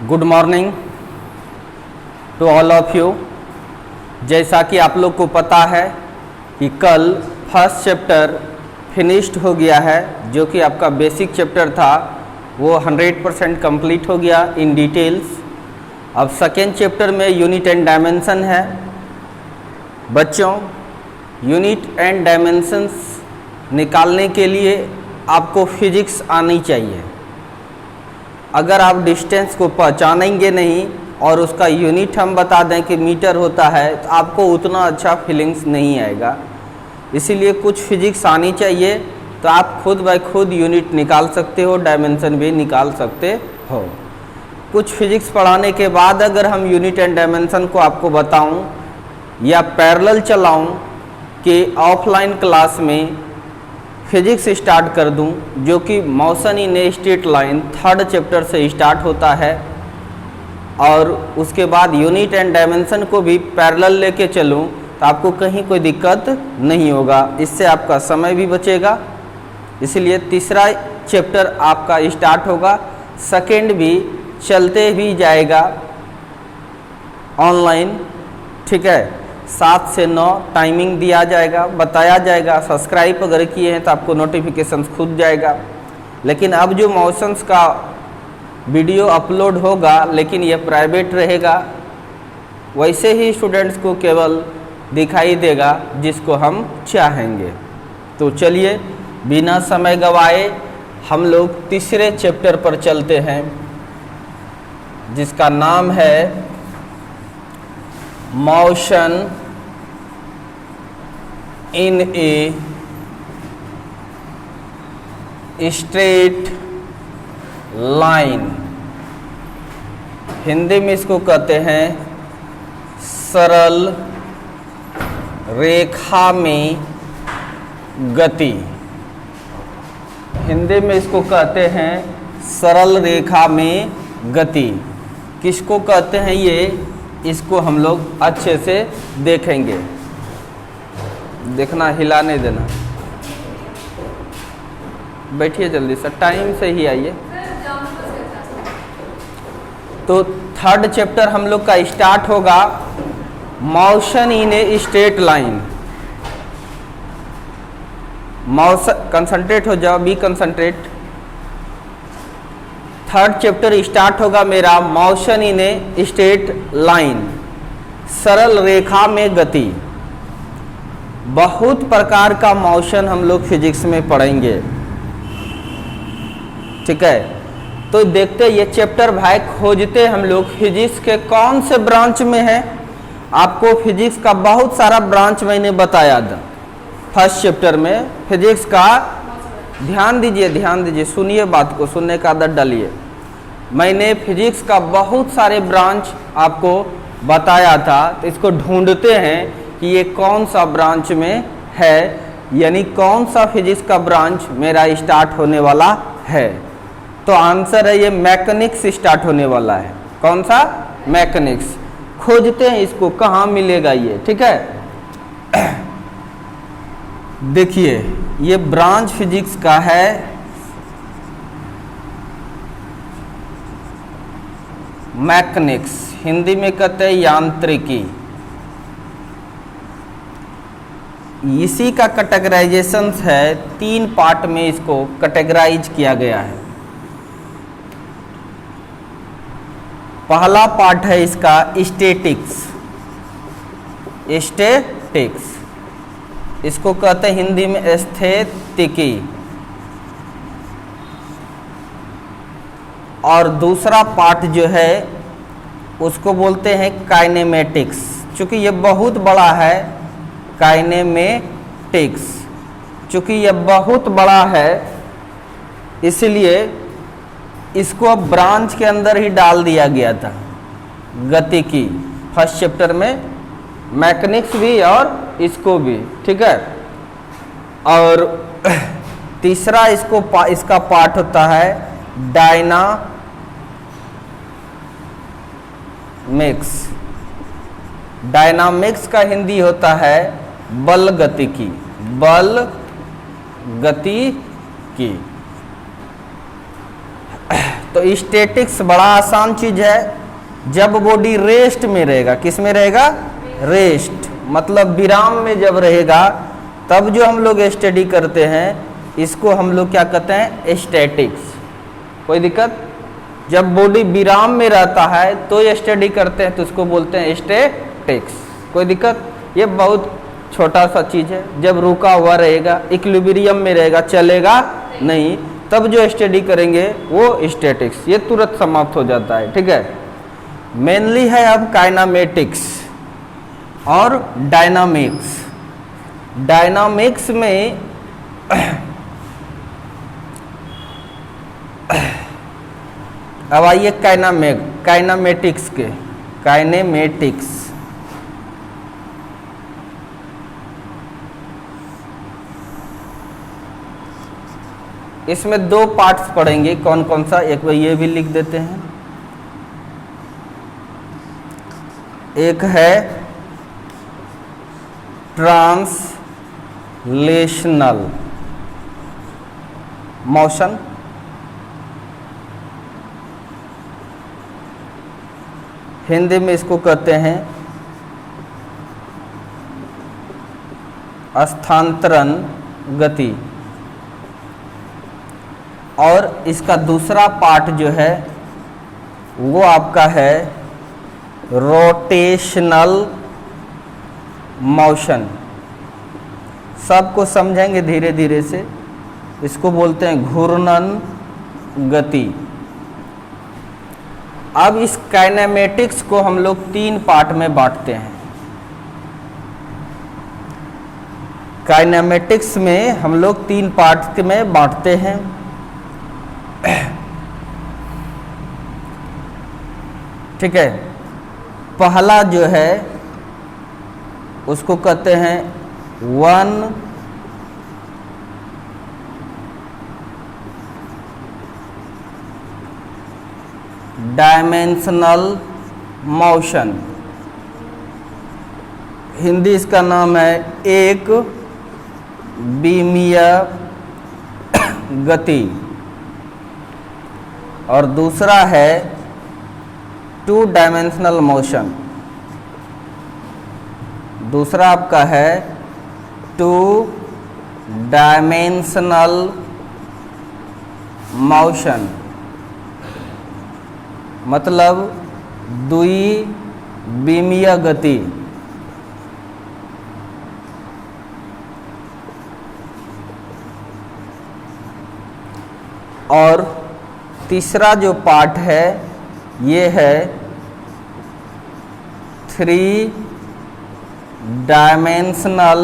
Good morning to all of you. जैसा कि आप लोग को पता है कि कल फर्स्ट चैप्टर फिनिश्ड हो गया है, जो कि आपका बेसिक चैप्टर था वो 100% कंप्लीट हो गया इन डिटेल्स। अब सेकेंड चैप्टर में यूनिट एंड डायमेंशन है। बच्चों, यूनिट एंड डायमेंशंस निकालने के लिए आपको फिजिक्स आनी चाहिए। अगर आप डिस्टेंस को पहचानेंगे नहीं और उसका यूनिट हम बता दें कि मीटर होता है, तो आपको उतना अच्छा फीलिंग्स नहीं आएगा। इसीलिए कुछ फिजिक्स आनी चाहिए, तो आप खुद ब खुद यूनिट निकाल सकते हो, डायमेंशन भी निकाल सकते हो। कुछ फिजिक्स पढ़ाने के बाद अगर हम यूनिट एंड डायमेंशन को आपको बताऊं या पैरेलल चलाऊं कि ऑफलाइन क्लास में फिजिक्स स्टार्ट कर दूं, जो कि motion in a straight line third chapter से स्टार्ट होता है, और उसके बाद यूनिट एंड डायमेंशन को भी पैरेलल लेके चलूं, तो आपको कहीं कोई दिक्कत नहीं होगा। इससे आपका समय भी बचेगा। इसलिए तीसरा चैप्टर आपका स्टार्ट होगा, सेकेंड भी चलते भी जाएगा ऑनलाइन, ठीक है। 7 से 9 टाइमिंग दिया जाएगा, बताया जाएगा। सब्सक्राइब अगर किए हैं तो आपको नोटिफिकेशन खुद जाएगा। लेकिन अब जो मोशंस का वीडियो अपलोड होगा, लेकिन ये प्राइवेट रहेगा, वैसे ही स्टूडेंट्स को केवल दिखाई देगा जिसको हम चाहेंगे। तो चलिए बिना समय गवाए हम लोग तीसरे चैप्टर पर चलते हैं, जिसका नाम है motion in a straight line. Hindi में इसको कहते हैं सरल रेखा में गति। हिंदी में इसको कहते हैं सरल रेखा में गति। किसको कहते हैं ये, इसको हम लोग अच्छे से देखेंगे। देखना, हिला नहीं देना। बैठिए जल्दी से, टाइम से ही आइए। तो थर्ड चैप्टर हम लोग का स्टार्ट होगा motion in a straight line. Concentrate हो जाओ, be concentrate. Third chapter start होगा मेरा motion in a straight line, सरल रेखा में गति। बहुत प्रकार का मोशन हम लोग फिजिक्स में पढ़ेंगे, ठीक है। तो देखते ये चैप्टर भाई खोजते हम लोग फिजिक्स के कौन से ब्रांच में है। आपको फिजिक्स का बहुत सारा ब्रांच मैंने बताया था फर्स्ट चैप्टर में। फिजिक्स का ध्यान दीजिए, सुनिए बात को, सुनने का आदत डालिए। मैंने फिजिक्स का बहुत सारे ब्रांच आपको बताया था, तो इसको ढूंढते हैं कि ये कौन सा ब्रांच में है, यानी कौन सा फिजिक्स का ब्रांच मेरा स्टार्ट होने वाला है। तो आंसर है ये मैकेनिक्स स्टार्ट होने वाला है। कौन सा? मैकेनिक्स। खोजते हैं इसको, कहाँ मिलेगा ये, ठीक है। देखिए ये ब्रांच फिजिक्स का है मैकेनिक्स, हिंदी में कहते हैं यांत्रिकी। इसी का कैटेगराइजेशन है, 3 पार्ट में इसको कैटेगराइज किया गया है। पहला पार्ट है इसका स्टैटिक्स। स्टैटिक्स इसको कहते हैं हिंदी में स्थैतिकी। और दूसरा पार्ट जो है उसको बोलते हैं काइनेमेटिक्स। चूंकि ये बहुत बड़ा है, काइनेमेटिक्स, चूंकि ये बहुत बड़ा है इसलिए इसको ब्रांच के अंदर ही डाल दिया गया था, गतिकी फर्स्ट चैप्टर में, मैकेनिक्स भी और इसको भी, ठीक है। और तीसरा इसका पार्ट होता है डायनामिक्स। डायनामिक्स का हिंदी होता है बल गतिकी। बल गतिकी, तो स्टैटिक्स बड़ा आसान चीज है। जब बॉडी रेस्ट में रहेगा, किस में रहेगा? रेस्ट, मतलब विराम में जब रहेगा, तब जो हम लोग स्टडी करते हैं इसको हम लोग क्या कहते हैं? स्टैटिक्स। कोई दिक्कत? जब बॉडी विराम में रहता है तो ये स्टडी करते हैं तो उसको बोलते हैं स्टैटिक्स। कोई दिक्कत? ये बहुत छोटा सा चीज है। जब रुका हुआ रहेगा, इक्विलिब्रियम में रहेगा, चलेगा नहीं, तब जो स्टडी करेंगे वो स्टैटिक्स। ये तुरंत समाप्त हो जाता है। ठीक है। मेनली है अब काइनामेटिक्स और डायनामिक्स। डायनामिक्स में अब आइए काइनामेटिक्स के। काइनेमेटिक्स इसमें दो पार्ट्स पढ़ेंगे। कौन कौन सा? एक बार ये भी लिख देते हैं। एक है ट्रांसलेशनल मोशन, हिंदी में इसको कहते हैं स्थानांतरण गति। और इसका दूसरा पार्ट जो है वो आपका है रोटेशनल मोशन। सबको समझेंगे धीरे धीरे से। इसको बोलते हैं घूर्णन गति। अब इस काइनेमेटिक्स को हम लोग 3 पार्ट में बांटते हैं। काइनेमेटिक्स में हम लोग 3 पार्ट में बांटते हैं। ठीक है। पहला जो है उसको कहते हैं 1 डायमेंशनल मोशन। हिंदी इसका नाम है एक विमीय गति। और दूसरा है 2 डायमेंशनल मोशन। दूसरा आपका है 2 डायमेंशनल मोशन, मतलब द्विविमीय गति। और तीसरा जो पार्ट है ये है 3 डायमेंशनल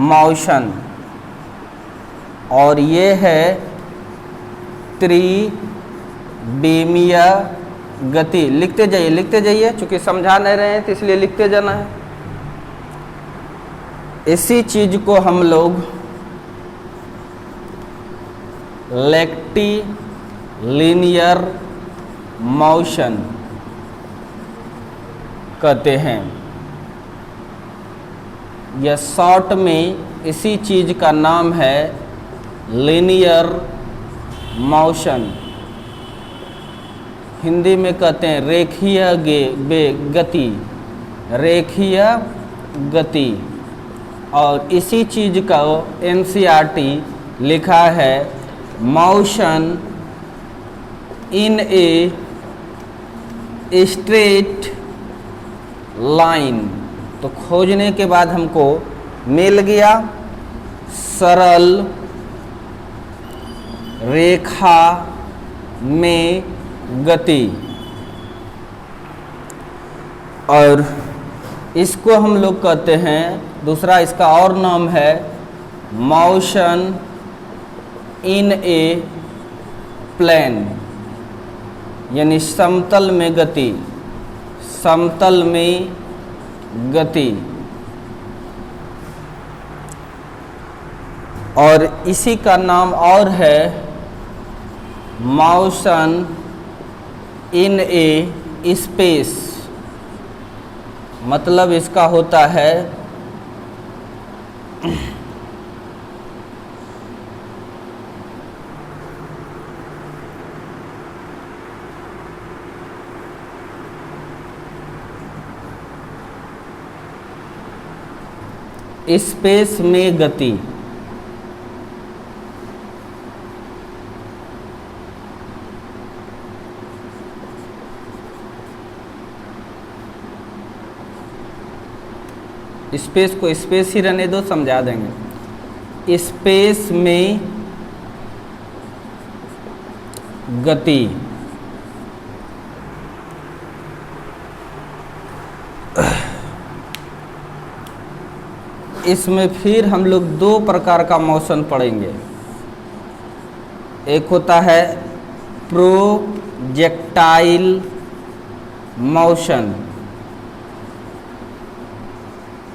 मोशन, और ये है त्रिविमीय गति। लिखते जाइए चूंकि समझा नहीं रहे हैं तो इसलिए लिखते जाना है। इसी चीज को हम लोग रेक्टिलिनियर मोशन कहते हैं, यह शॉर्ट में इसी चीज का नाम है लीनियर मोशन। हिंदी में कहते हैं रेखीय गति, रेखीय गति। और इसी चीज का एनसीईआरटी लिखा है motion in a straight line. तो खोजने के बाद हमको मिल गया सरल रेखा में गति। और इसको हम लोग कहते हैं, दूसरा इसका और नाम है मोशन इन ए प्लेन, यानी समतल में गति, समतल में गति। और इसी का नाम और है मोशन इन ए स्पेस, मतलब इसका होता है स्पेस में गति। स्पेस को स्पेस ही रहने दो, समझा देंगे। स्पेस में गति इसमें फिर हम लोग दो प्रकार का मोशन पढ़ेंगे। एक होता है प्रोजेक्टाइल मोशन,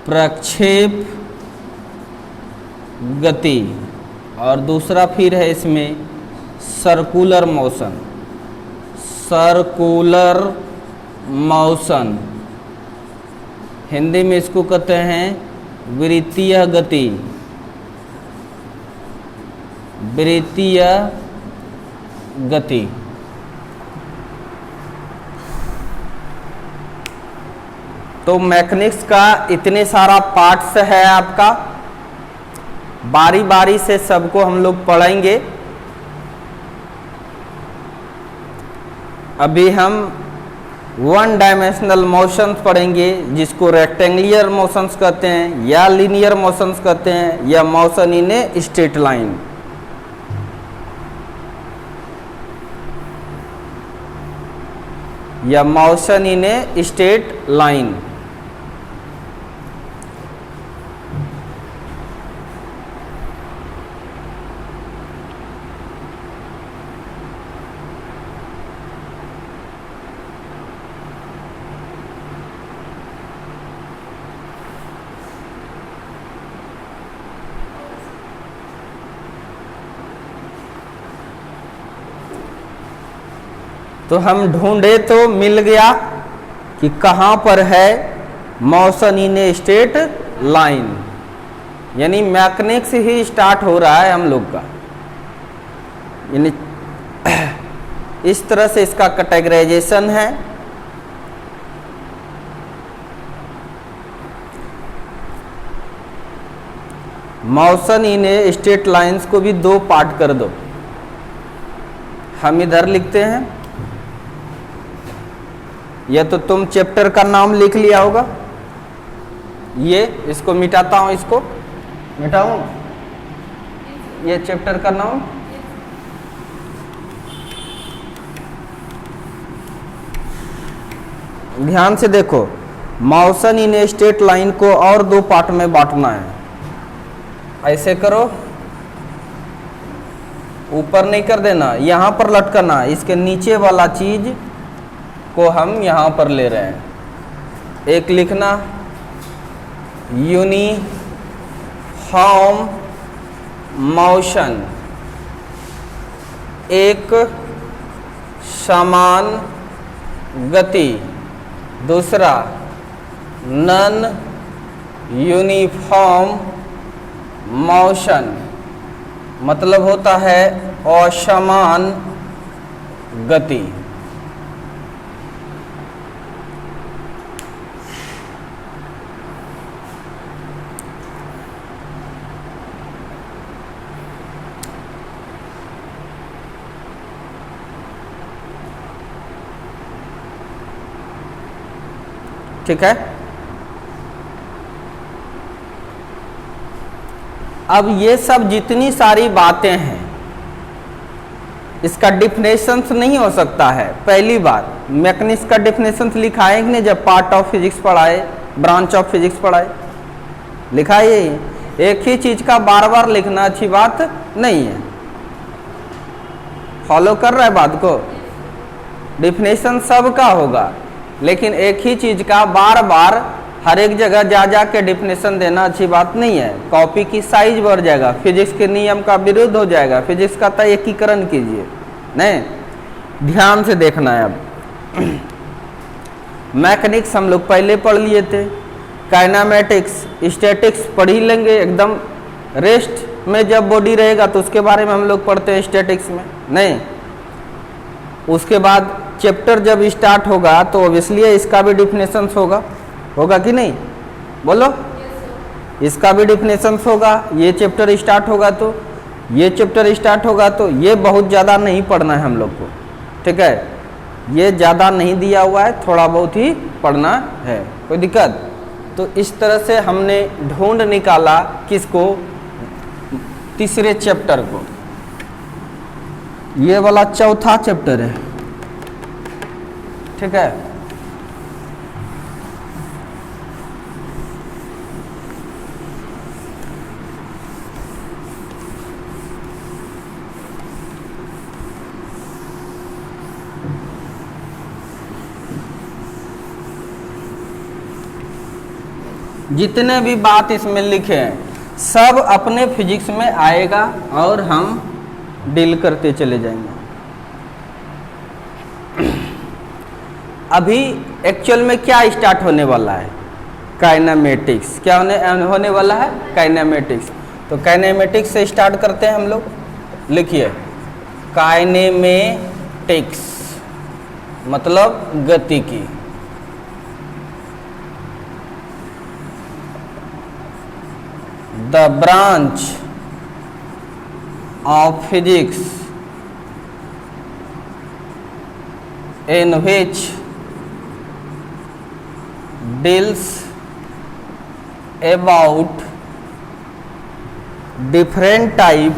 प्रक्षेप गति, और दूसरा फिर है इसमें circular motion. Circular motion Hindi में इसको कहते हैं वृत्तीय गति। वृत्तीय गति तो मैकेनिक्स का इतने सारा पार्ट्स है आपका, बारी बारी से सबको हम लोग पढ़ेंगे। अभी हम वन डायमेंशनल मोशंस पढ़ेंगे, जिसको रेक्टेंगुलर मोशंस कहते हैं, या लीनियर मोशंस कहते हैं, या motion in a straight line. या motion in a straight line. तो हम ढूंढे तो मिल गया कि कहाँ पर है motion in a straight line, यानी मैकेनिक्स ही स्टार्ट हो रहा है हम लोग का। यानी इस तरह से इसका कैटेगराइजेशन है। Motion in a straight lines को भी दो पार्ट कर दो। हम इधर लिखते हैं, या तो तुम चैप्टर का नाम लिख लिया होगा। ये इसको मिटाता हूं, इसको मिटाऊं, ये चैप्टर का नाम। ध्यान से देखो, motion in a straight line को और दो पार्ट में बांटना है। ऐसे करो, ऊपर नहीं कर देना, यहां पर लटकाना। इसके नीचे वाला चीज को हम यहां पर ले रहे हैं। एक लिखना यूनिफॉर्म मोशन, एक समान गति। दूसरा नॉन यूनिफॉर्म मोशन, मतलब होता है असमान गति। ठीक है। अब ये सब जितनी सारी बातें हैं, इसका डिफिनेशंस नहीं हो सकता है। पहली बात, मैकेनिक्स का डिफिनेशंस लिखा है कि नहीं, जब पार्ट ऑफ फिजिक्स पढ़ाए, ब्रांच ऑफ फिजिक्स पढ़ाए, लिखा है यही। एक ही चीज का बार बार लिखना अच्छी बात नहीं है। फॉलो कर रहा है बात को? डिफिनेशन सबका होगा, लेकिन एक ही चीज का बार बार हर एक जगह जा जा के डिफिनेशन देना अच्छी बात नहीं है। कॉपी की साइज बढ़ जाएगा, फिजिक्स के नियम का विरुद्ध हो जाएगा। फिजिक्स का तो एकीकरण कीजिए। नहीं, ध्यान से देखना है। अब मैकेनिक्स हम लोग पहले पढ़ लिए थे, काइनेमेटिक्स, स्टैटिक्स पढ़ ही लेंगे। एकदम रेस्ट में जब बॉडी रहेगा तो उसके बारे में हम लोग पढ़ते हैं स्टैटिक्स में। नहीं, उसके बाद चैप्टर जब स्टार्ट होगा तो ऑब्वियसली इसका भी डिफिनेशंस होगा कि नहीं? बोलो। इसका भी डिफिनेशंस होगा, ये चैप्टर स्टार्ट होगा तो ये चैप्टर स्टार्ट होगा, तो ये बहुत ज़्यादा नहीं पढ़ना है हम लोग को, ठीक है। ये ज़्यादा नहीं दिया हुआ है, थोड़ा बहुत ही पढ़ना है, कोई दिक्कत। तो इस तरह से हमने ढूंढ निकाला किसको, तीसरे चैप्टर को। ये वाला चौथा चैप्टर है, ठीक है। जितने भी बात इसमें लिखे हैं सब अपने फिजिक्स में आएगा और हम डील करते चले जाएंगे। अभी एक्चुअल में क्या स्टार्ट होने वाला है, काइनेमेटिक्स। क्या होने वाला है, काइनेमेटिक्स। तो काइनेमेटिक्स से स्टार्ट करते हैं हम लोग। लिखिए, काइनेमेटिक्स मतलब गतिकी। The branch of physics in which deals about different types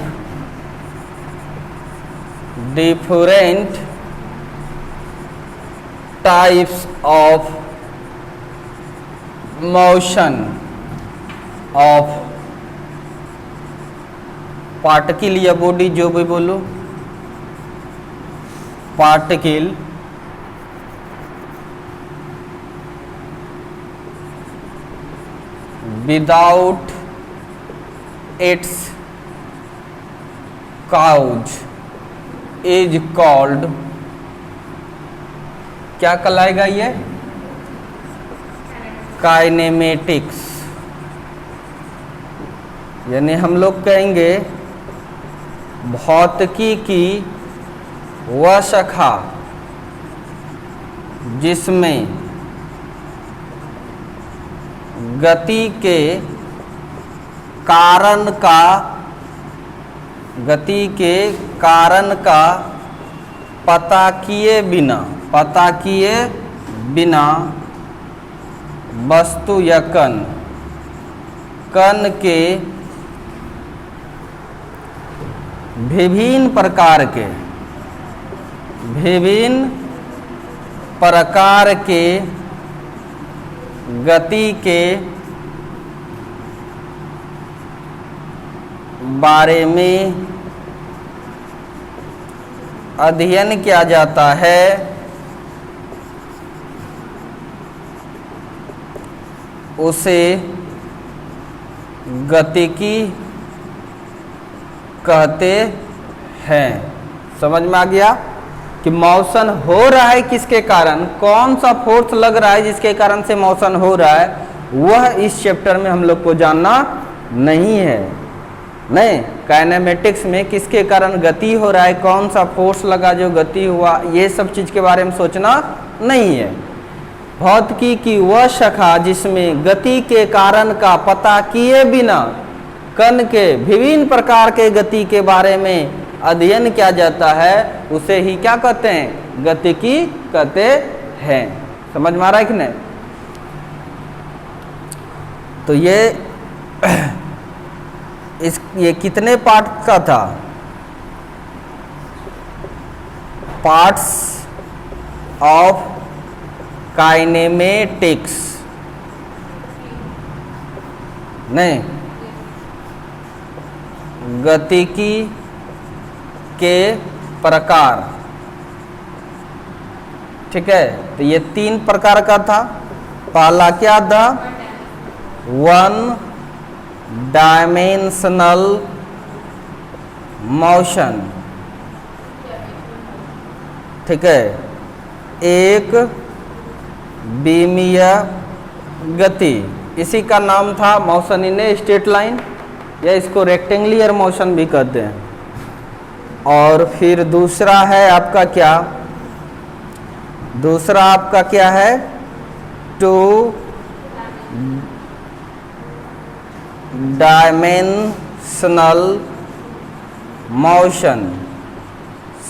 of motion of particle या बॉडी, जो भी बोलो, particle without its cause is called, क्या कहलाएगा ये, काइनेमेटिक्स। यानी हम लोग कहेंगे भौतिकी की वह शाखा जिसमें गति के कारण का पता किए बिना वस्तु या कण के विभिन्न प्रकार के गति के बारे में अध्ययन किया जाता है। उसे गतिकी कहते हैं। समझ में आ गया कि मोशन हो रहा है किसके कारण, कौन सा फोर्स लग रहा है जिसके कारण से मोशन हो रहा है, वह इस चैप्टर में हम लोग को जानना नहीं है। नहीं, काइनेमेटिक्स में किसके कारण गति हो रहा है, कौन सा फोर्स लगा जो गति हुआ, ये सब चीज के बारे में सोचना नहीं है। भौतिकी की वह शाखा जिसमें गति के कारण का पता किए बिना कण के विभिन्न प्रकार के गति के बारे में अध्ययन किया जाता है, उसे ही क्या कहते हैं, गतिकी कहते हैं। समझ में आ रहा है कि नहीं। तो ये कितने पार्ट का था, पार्ट्स ऑफ काइनेमेटिक्स, नहीं, गतिकी के प्रकार, ठीक है। तो ये 3 प्रकार का था। पहला क्या था, 1 डायमेंशनल मोशन, ठीक है, एक विमीय गति, इसी का नाम था motion in a straight line, या इसको रेक्टेंगुलर मोशन भी कहते हैं। और फिर दूसरा है आपका क्या, दूसरा आपका क्या है, टू डायमेंशनल मोशन,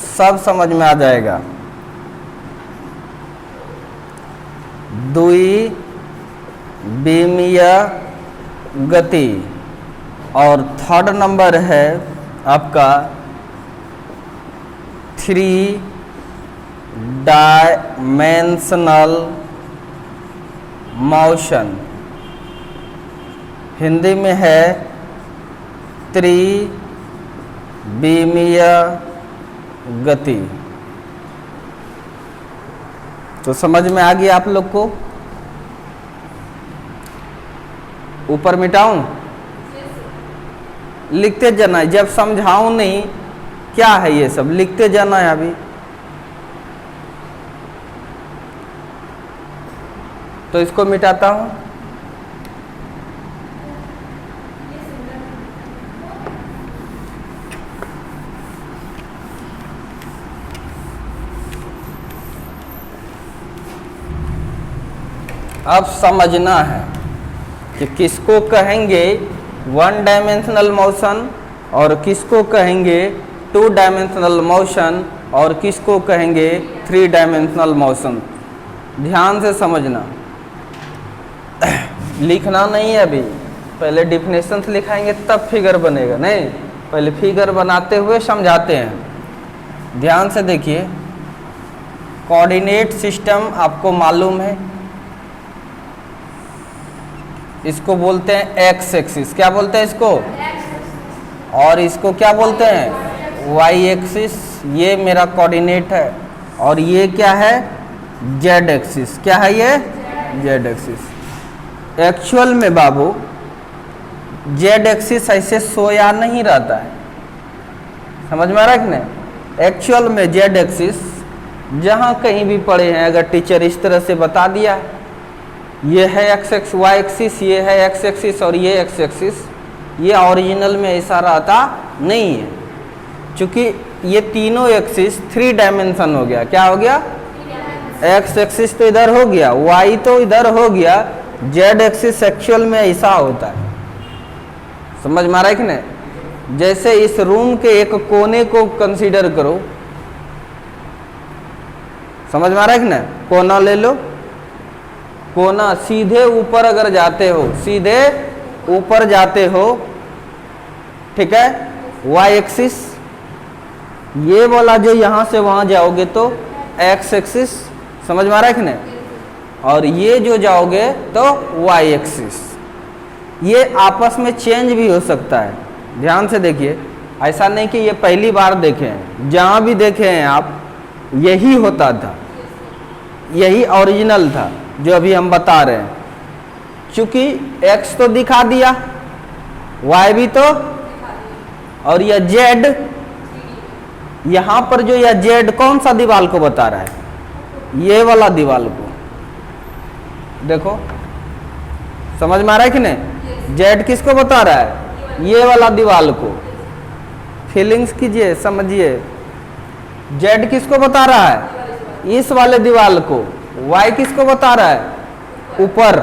सब समझ में आ जाएगा। द्विविमीय गति। और थर्ड नंबर है आपका 3 डायमेंशनल मोशन, हिंदी में है त्रिविमीय गति। तो समझ में आ गया आप लोग को? ऊपर मिटाऊं? लिखते जाना है, जब समझाऊं नहीं क्या है ये सब लिखते जाना है। अभी तो इसको मिटाता हूं। अब समझना है कि किसको कहेंगे 1 डायमेंशनल मोशन और किसको कहेंगे 2 डायमेंशनल मोशन और किसको कहेंगे 3 डायमेंशनल मोशन। ध्यान से समझना, लिखना नहीं है अभी, पहले डिफिनेशंस लिखाएंगे तब फिगर बनेगा। नहीं, पहले फिगर बनाते हुए समझाते हैं। ध्यान से देखिए, कोऑर्डिनेट सिस्टम आपको मालूम है, इसको बोलते हैं एक्स एक्सिस। क्या बोलते हैं इसको? और इसको क्या बोलते हैं? Y axis. ये मेरा कोऑर्डिनेट है। और ये क्या है? Z axis. क्या है ये? Z axis. एक्चुअल में बाबू जेड एक्सिस ऐसे सोया नहीं रहता है, समझ में आ रहा है कि नहीं? एक्चुअल में जेड एक्सिस जहाँ कहीं भी पढ़े हैं, अगर टीचर इस तरह से बता दिया ये है एक्स एक्स वाई एक्सिस, ये है एक्स एक्सिस और ये एक्स एक्सिस, ये ओरिजिनल में ऐसा रहता नहीं है। चूंकि ये तीनों एक्सिस 3 डायमेंशन हो गया। क्या हो गया? एक्स एक्सिस तो इधर हो गया, वाई तो इधर हो गया, जेड एक्सिस एक्चुअल में ऐसा होता है। समझ में आ रहा है कि नहीं? जैसे इस रूम के एक कोने को कंसीडर करो, समझ में आ रहा है कि नहीं? कोना ले लो, कोना सीधे ऊपर अगर जाते हो, सीधे ऊपर जाते हो, ठीक है, वाई एक्सिस, ये वाला जो यहां से वहां जाओगे तो एक्स एक्सिस, समझ में आ रहा है कि नहीं? और ये जो जाओगे तो वाई एक्सिस। ये आपस में चेंज भी हो सकता है। ध्यान से देखिए, ऐसा नहीं कि ये पहली बार देखे हैं, जहां भी देखे हैं आप यही होता था, यही ओरिजिनल था जो अभी हम बता रहे हैं। चूंकि x तो दिखा दिया, y भी तो, और यह z, यहां पर जो यह z कौन सा दीवार को बता रहा है? ये वाला दीवार को। देखो समझ में आ रहा है कि नहीं? z किसको बता रहा है? ये वाला दीवार को। फीलिंग्स कीजिए, समझिए, z किसको बता रहा है? इस वाले दीवार को। y किसको बता रहा है? ऊपर।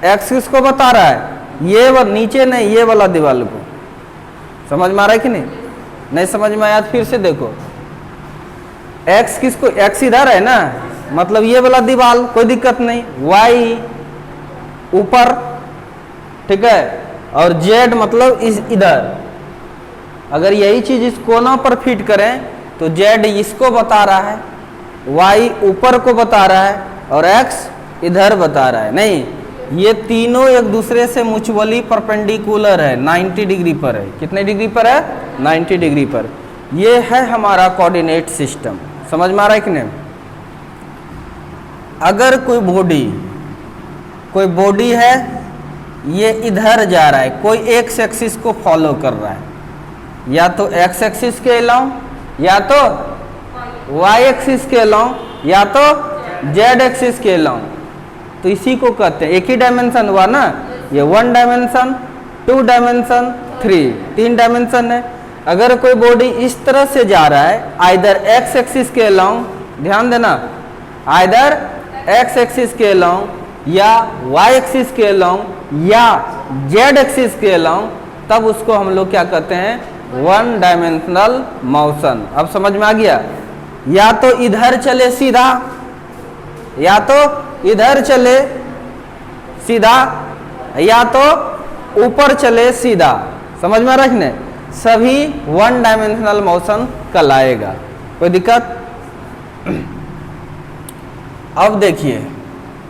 x किसको बता रहा है? ये नीचे नहीं, ये वाला दीवार को। समझ में आ रहा है कि नहीं? नहीं समझ में आया? फिर से देखो, x किसको, x इधर है ना, मतलब ये वाला दीवार, कोई दिक्कत नहीं, y ऊपर, ठीक है, और z मतलब इधर। अगर यही चीज इस कोना पर फिट करें तो z इसको बता रहा है, y ऊपर को बता रहा है और x इधर बता रहा है। नहीं, ये तीनों एक दूसरे से म्यूचुअली परपेंडिकुलर है, 90 डिग्री पर है। कितने डिग्री पर है? 90 डिग्री पर। ये है हमारा कोऑर्डिनेट सिस्टम। समझ में आ रहा है कि नहीं? अगर कोई बॉडी है, ये इधर जा रहा है, कोई एक्स एक्सिस को फॉलो कर रहा है, या तो एक्स एक्सिस के अलाउ, या तो वाई एक्सिस के अलाउ, या तो जेड एक्सिस के अलाउ, तो इसी को कहते हैं, एक ही डायमेंशन हुआ ना, ये 1 डायमेंशन, 2 डायमेंशन, 3 डायमेंशन है। अगर कोई बॉडी इस तरह से जा रहा है, आइदर एक्स एक्सिस के अलाउ, ध्यान देना, आइदर एक्स एक्सिस के अलाउ या वाई एक्सिस के अलाउ, या जेड एक्सिस के अलोंग, तब उसको हम लोग क्या कहते हैं, वन डायमेंशनल मोशन। अब समझ में आ गया? या तो इधर चले सीधा, या तो इधर चले सीधा, या तो ऊपर चले सीधा। समझ में रखने, सभी वन डायमेंशनल मोशन कहलाएगा। कोई दिक्कत? अब देखिए,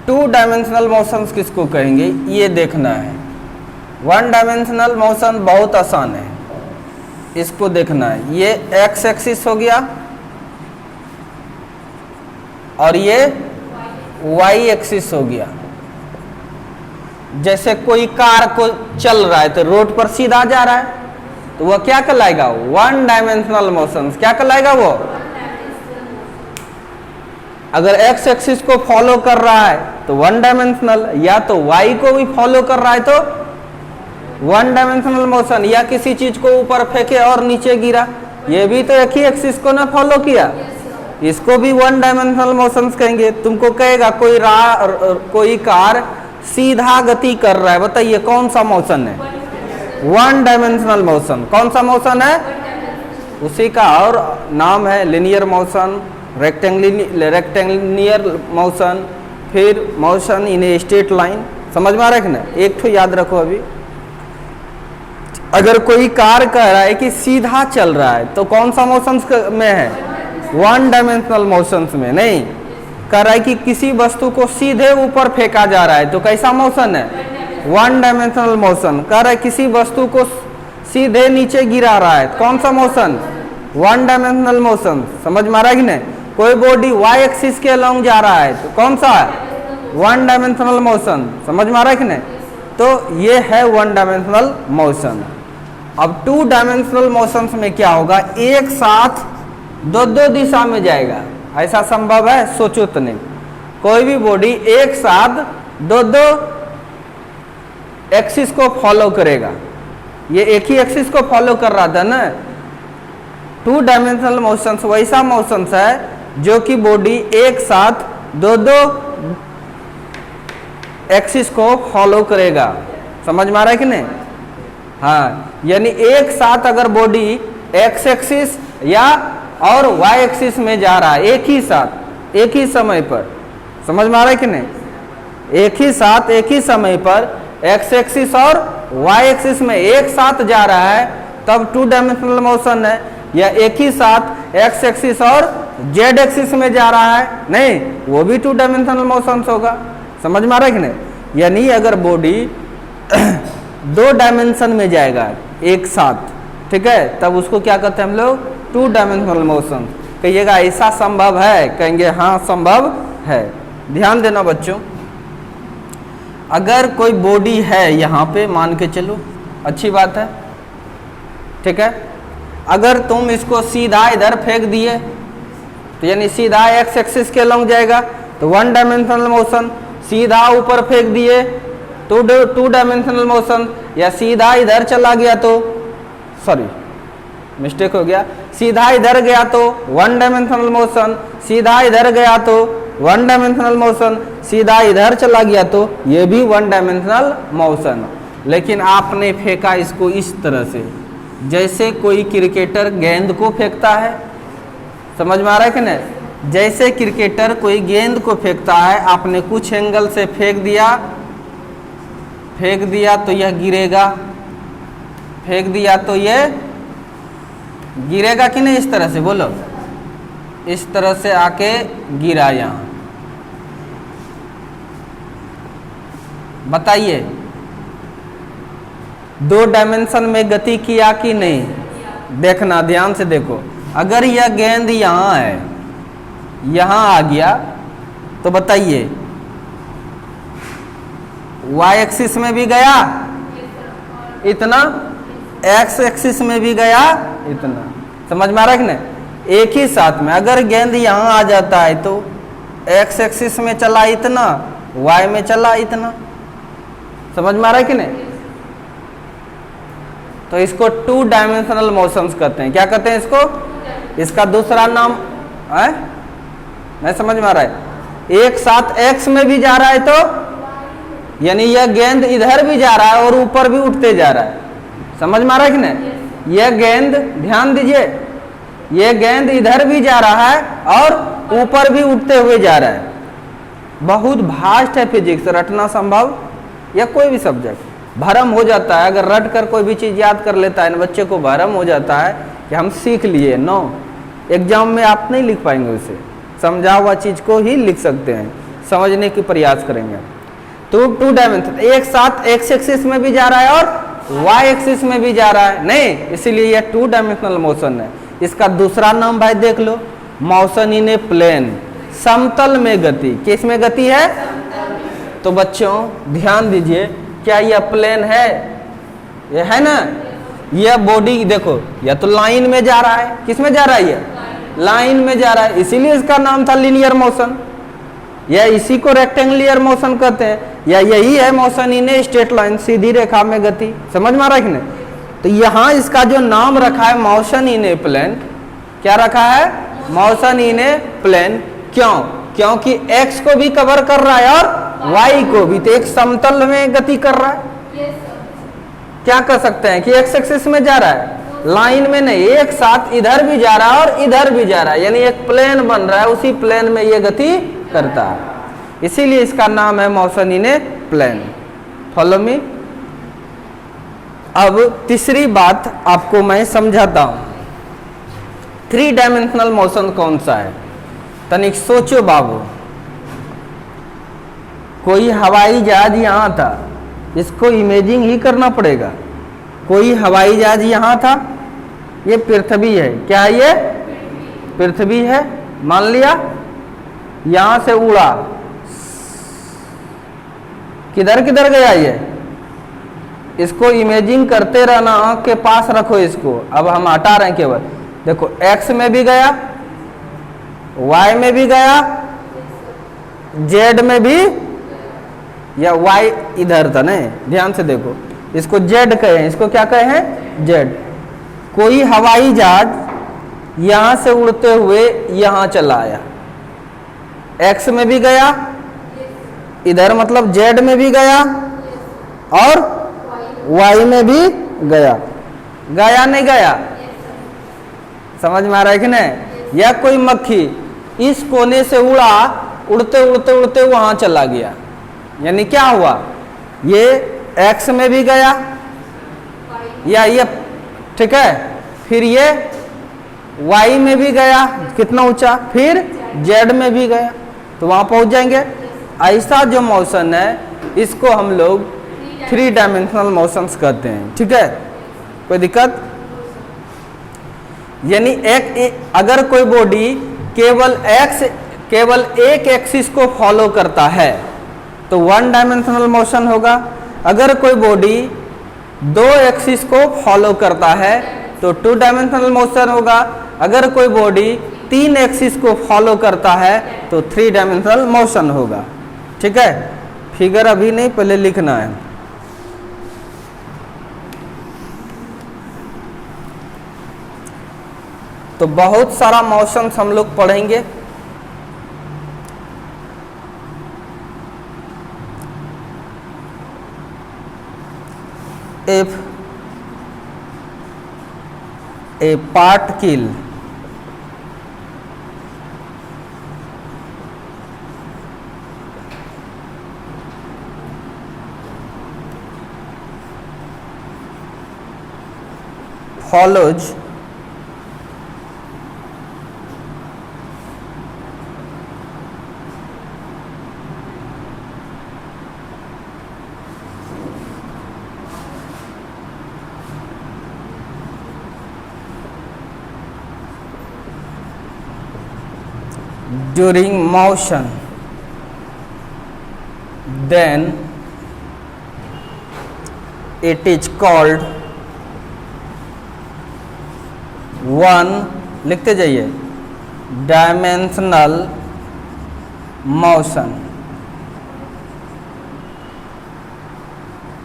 टू डायमेंशनल मोशंस किसको कहेंगे, ये देखना है। वन डायमेंशनल मोशन बहुत आसान है, इसको देखना है। ये एक्स एक्सिस हो गया और ये वाई एक्सिस हो गया। जैसे कोई कार को चल रहा है तो रोड पर सीधा जा रहा है, तो वह क्या कहलाएगा, वन डायमेंशनल मोशन। क्या कहलाएगा वो? अगर एक्स एक्सिस को फॉलो कर रहा है तो वन डायमेंशनल, या तो वाई को भी फॉलो कर रहा है तो वन डायमेंशनल मोशन, या किसी चीज को ऊपर फेंके और नीचे गिरा, ये भी तो एक ही एक्सिस को ना फॉलो किया, इसको भी वन डायमेंशनल मोशंस कहेंगे। तुमको कहेगा कोई कार सीधा गति कर रहा है, बताइए कौन सा मोशन है, वन डायमेंशनल मोशन। कौन सा मोशन है? उसी का और नाम है लिनियर मोशन, रेक्टेंगुलर मोशन, फिर motion in a straight line. समझ में आ रहा है ना? एक तो याद रखो। अभी अगर कोई कार कह रहा है कि सीधा चल रहा है तो कौन सा मोशंस में है, वन डायमेंशनल मोशंस में नहीं। कह रहा है कि किसी वस्तु को सीधे ऊपर फेंका जा रहा है तो कैसा मोशन है, वन डायमेंशनल मोशन। कह रहा है किसी वस्तु को सीधे नीचे गिरा रहा है, कौन सा मोशन, वन डायमेंशनल मोशन। समझ में आ रहा है कि नहीं? कोई बॉडी वाई एक्सिस के अलोंग जा रहा है तो कौन सा है, वन डायमेंशनल मोशन। समझ में आ रहा है कि नहीं? तो ये है वन डायमेंशनल मोशन। अब टू डायमेंशनल मोशंस में क्या होगा, एक साथ दो दो दिशा में जाएगा। ऐसा संभव है? सोचो तो नहीं। कोई भी बॉडी एक साथ दो दो एक्सिस को फॉलो करेगा, ये एक ही एक्सिस को फॉलो कर रहा था ना। टू डायमेंशनल मोशंस वैसा मोशंस है जो कि बॉडी एक साथ दो दो एक्सिस को फॉलो करेगा। समझ में आ रहा है कि नहीं? हाँ, यानी एक साथ अगर बॉडी एक्स एक्सिस या और वाई एक्सिस में जा रहा है एक ही साथ एक ही समय पर, समझ में आ रहा है कि नहीं? एक ही साथ एक ही समय पर एक्स एक्सिस और वाई एक्सिस में एक साथ जा रहा है तब टू डायमेंशनल मोशन है। या एक ही साथ एक्स एक्सिस और जेड एक्सिस में जा रहा है, नहीं, वो भी टू डायमेंशनल मोशन होगा। समझ में आ रहा है कि नहीं? यानी अगर बॉडी दो डायमेंशन में जाएगा एक साथ, ठीक है, तब उसको क्या कहते हैं हम लोग, टू डायमेंशनल मोशन। कहिएगा ऐसा संभव है, कहेंगे हाँ संभव है। ध्यान देना बच्चों, अगर कोई बॉडी है यहाँ पे, मान के चलो, अच्छी बात है, ठीक है। अगर तुम इसको सीधा इधर फेंक दिए तो यानी सीधा एक्स एक्सिस के लॉन्ग जाएगा तो वन डायमेंशनल मोशन, सीधा ऊपर फेंक दिए तो टू डायमेंशनल मोशन, या सीधा इधर चला गया तो, सॉरी मिस्टेक हो गया, सीधा इधर गया तो वन डायमेंशनल मोशन, सीधा इधर गया तो वन डायमेंशनल मोशन, सीधा इधर चला गया तो ये भी वन डायमेंशनल मोशन। लेकिन आपने फेंका इसको इस तरह से, जैसे कोई क्रिकेटर गेंद को फेंकता है। समझ में आ रहा है कि नहीं? जैसे क्रिकेटर कोई गेंद को फेंकता है, आपने कुछ एंगल से फेंक दिया तो यह गिरेगा, फेंक दिया तो ये गिरेगा कि नहीं? इस तरह से बोलो, इस तरह से आके गिरा यहाँ। बताइए, दो डायमेंशन में गति किया कि नहीं? देखना, ध्यान से देखो। अगर यह गेंद यहाँ है, यहाँ आ गया तो बताइए y एक्सिस में भी गया इतना, x एक्सिस में भी गया इतना। समझ में आ रहा है कि नहीं? एक ही साथ में अगर गेंद यहाँ आ जाता है तो x एक्सिस में चला इतना, y में चला इतना। समझ में आ रहा है कि नहीं? तो इसको टू डायमेंशनल मोशंस कहते हैं। क्या कहते हैं इसको? इसका दूसरा नाम है, नहीं समझ में आ रहा है? एक साथ x में भी जा रहा है तो यानी यह गेंद इधर भी जा रहा है और ऊपर भी उठते जा रहा है। समझ में आ रहा है कि नहीं? यह गेंद, ध्यान दीजिए, यह गेंद इधर भी जा रहा है और ऊपर भी उठते हुए जा रहा है। बहुत भास्ट है फिजिक्स, रटना संभव या कोई भी सब्जेक्ट भरम हो जाता है। अगर रट कर कोई भी चीज़ याद कर लेता है ना, बच्चे को भरम हो जाता है कि हम सीख लिए। नो, एग्जाम में आप नहीं लिख पाएंगे उसे, समझा हुआ चीज़ को ही लिख सकते हैं, समझने की प्रयास करेंगे। तो 2 डायमेंशन एक साथ एक्स एक्सिस में भी जा रहा है और वाई एक्सिस में भी जा रहा है नहीं, इसीलिए यह 2 डायमेंशनल मोशन है। इसका दूसरा नाम भाई देख लो, मोशन इन ए प्लेन, समतल में गति। किस में गति है? तो बच्चों ध्यान दीजिए, क्या यह प्लेन है? यह है ना, यह बॉडी देखो, यह तो लाइन में जा रहा है। किस में जा रहा है? यह लाइन में जा रहा है, इसीलिए इसका नाम था लीनियर मोशन। या इसी को रेक्टेंगुलर मोशन कहते हैं, या यही है motion in a straight line, सीधी रेखा में गति। समझ में आ रहा है कि नहीं? तो यहाँ इसका जो नाम रखा है मोशन इन ए प्लेन, क्या रखा है? Motion in a plane. क्यों? क्योंकि x को भी कवर कर रहा है और y को भी, तो एक समतल में गति कर रहा है। क्या कर सकते हैं कि x एक्सिस में जा रहा है, लाइन में नहीं, एक साथ इधर भी जा रहा है और इधर भी जा रहा है, यानी एक प्लेन बन रहा है, उसी प्लेन में ये गति करता है, इसीलिए इसका नाम है motion in a plane. Follow me. अब तीसरी बात आपको मैं समझाता हूं, 3 डायमेंशनल मोशन कौन सा है? तनिक सोचो बाबू। कोई हवाई जहाज यहाँ था, इसको इमेजिंग ही करना पड़ेगा। कोई हवाई जहाज यहाँ था, ये पृथ्वी है। क्या ये पृथ्वी है? मान लिया, यहां से उड़ा, किधर किधर गया ये? इसको इमेजिंग करते रहना, आंख के पास रखो इसको। अब हम हटा रहे हैं केवल, देखो x में भी गया, y में भी गया, z में भी, या y इधर था नहीं, ध्यान से देखो, इसको z कहे हैं, इसको क्या कहे हैं? z। कोई हवाई जहाज यहां से उड़ते हुए यहां चला आया, x में भी गया, इधर मतलब z में भी गया और y में भी गया। गया नहीं गया? समझ में आ रहा है कि नहीं? या कोई मक्खी इस कोने से उड़ा, उड़ते उड़ते उड़ते वहां चला गया, यानी क्या हुआ? ये x में भी गया, या ये, ठीक है, फिर ये y में भी गया, कितना ऊंचा, फिर z में भी गया, तो वहां पहुंच जाएंगे। ऐसा जो मोशन है इसको हम लोग 3 डायमेंशनल मोशंस कहते हैं। ठीक है, कोई दिक्कत? यानी अगर कोई बॉडी केवल एक एक्सिस को फॉलो करता है तो 1 डायमेंशनल मोशन होगा। अगर कोई बॉडी 2 एक्सिस को फॉलो करता है तो 2 डायमेंशनल मोशन होगा। अगर कोई बॉडी 3 एक्सिस को फॉलो करता है तो 3 डायमेंशनल मोशन होगा। ठीक है, फिगर अभी नहीं, पहले लिखना है। तो बहुत सारा मोशंस हम लोग पढ़ेंगे। If a particle follows during motion, then it is called 1, लिखते जाइए, डायमेंशनल मोशन।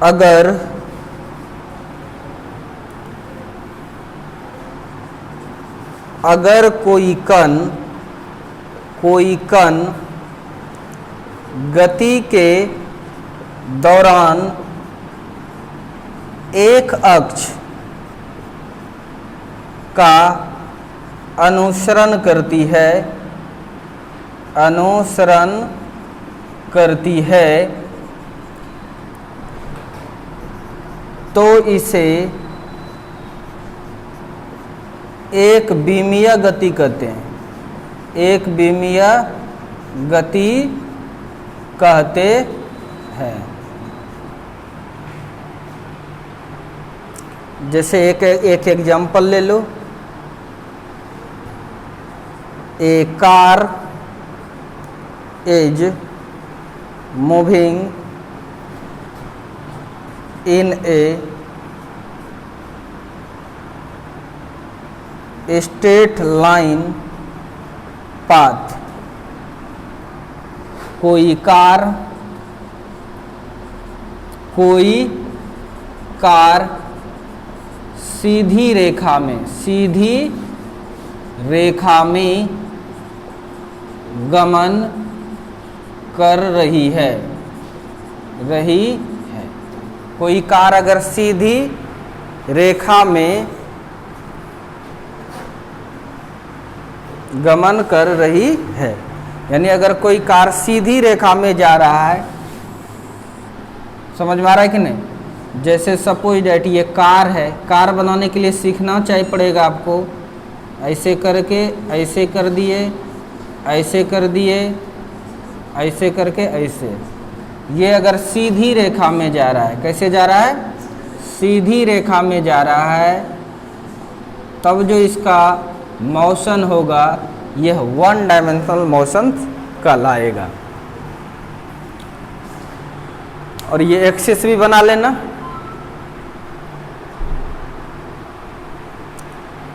अगर कोई कण गति के दौरान एक अक्ष का अनुसरण करती है तो इसे एक विमीय गति कहते हैं। एक विमीय गति कहते हैं। जैसे एक एग्जाम्पल ले लो। A car is moving in a straight line path. कोई कार सीधी रेखा में गमन कर रही है। कोई कार अगर सीधी रेखा में गमन कर रही है, यानी अगर कोई कार सीधी रेखा में जा रहा है, समझ में आ रहा है कि नहीं। जैसे सपोज डैट ये कार है, कार बनाने के लिए सीखना चाहिए पड़ेगा आपको। ऐसे करके ऐसे कर दिए, ऐसे कर दिए, ऐसे करके ऐसे। ये अगर सीधी रेखा में जा रहा है, कैसे जा रहा है? सीधी रेखा में जा रहा है, तब जो इसका मोशन होगा यह वन डायमेंशनल मोशन कहलाएगा। और ये एक्सिस भी बना लेना।